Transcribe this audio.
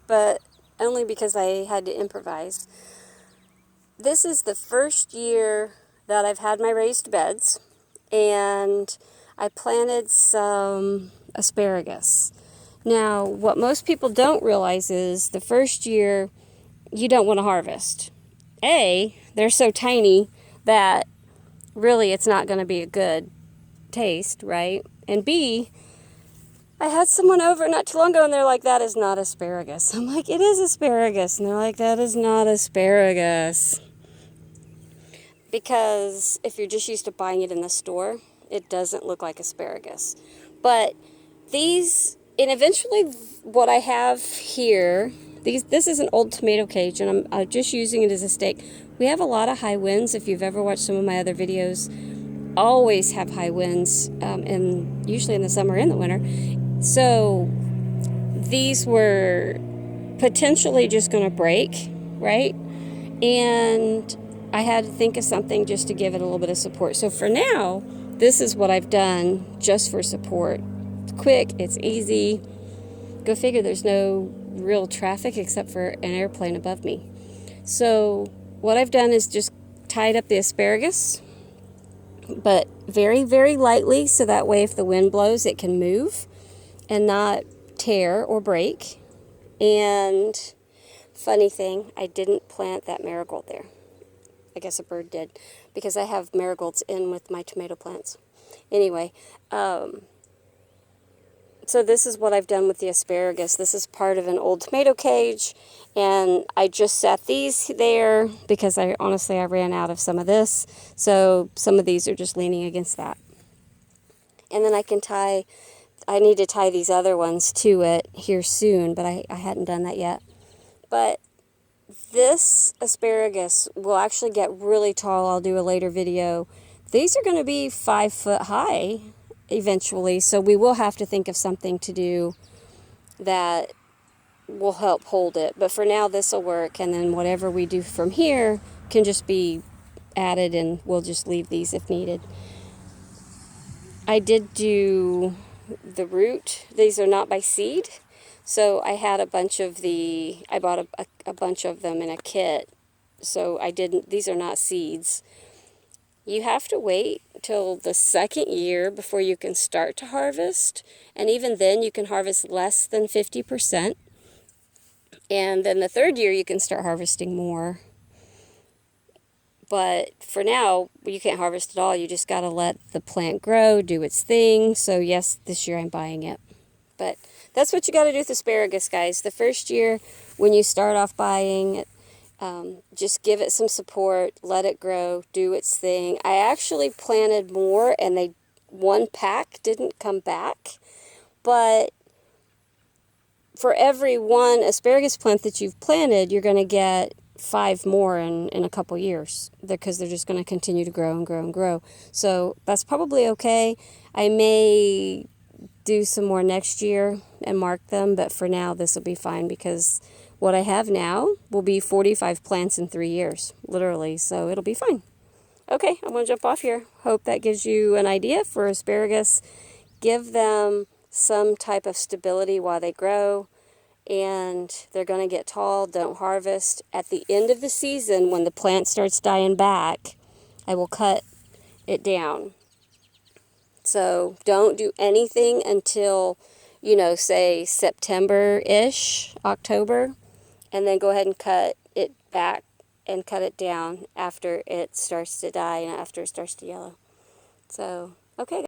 but only because I had to improvise. This is the first year that I've had my raised beds, and I planted some asparagus. Now, what most people don't realize is the first year you don't want to harvest. A, they're so tiny that really it's not going to be a good taste, right? And B, I had someone over not too long ago and they're like, that is not asparagus. I'm like, it is asparagus. And they're like, that is not asparagus. Because if you're just used to buying it in the store, it doesn't look like asparagus. But these, and eventually what I have here, this is an old tomato cage, and I'm just using it as a stake. We have a lot of high winds. If you've ever watched some of my other videos, always have high winds, and usually in the summer and the winter. So these were potentially just going to break, right? And I had to think of something just to give it a little bit of support. So for now, this is what I've done just for support. It's quick, it's easy. Go figure, there's no real traffic except for an airplane above me. So what I've done is just tied up the asparagus, but very, very lightly, so that way if the wind blows, it can move and not tear or break. And funny thing, I didn't plant that marigold there. I guess a bird did, because I have marigolds in with my tomato plants. Anyway, so this is what I've done with the asparagus. This is part of an old tomato cage, and I just set these there because I ran out of some of this. So some of these are just leaning against that. And then I need to tie these other ones to it here soon, but I hadn't done that yet. But this asparagus will actually get really tall. I'll do a later video. These are going to be 5 foot high eventually, so we will have to think of something to do that will help hold it. But for now, this will work, and then whatever we do from here can just be added, and we'll just leave these if needed. I did do the root. These are not by seed. So I had a bunch of I bought a bunch of them in a kit. So these are not seeds. You have to wait till the second year before you can start to harvest. And even then you can harvest less than 50%. And then the third year you can start harvesting more. But for now, you can't harvest at all. You just got to let the plant grow, do its thing. So yes, this year I'm buying it. But that's what you got to do with asparagus, guys. The first year, when you start off buying it, just give it some support, let it grow, do its thing. I actually planted more, and one pack didn't come back. But for every one asparagus plant that you've planted, you're going to get 5 more in a couple years, because they're just going to continue to grow and grow and grow. So that's probably okay. I may do some more next year and mark them, but for now this will be fine, because what I have now will be 45 plants in 3 years, literally, so it'll be fine. Okay, I'm going to jump off here. Hope that gives you an idea for asparagus. Give them some type of stability while they grow, and they're going to get tall. Don't harvest. At the end of the season, when the plant starts dying back, I will cut it down. So don't do anything until, say September-ish, October, and then go ahead and cut it back and cut it down after it starts to die and after it starts to yellow. So, okay.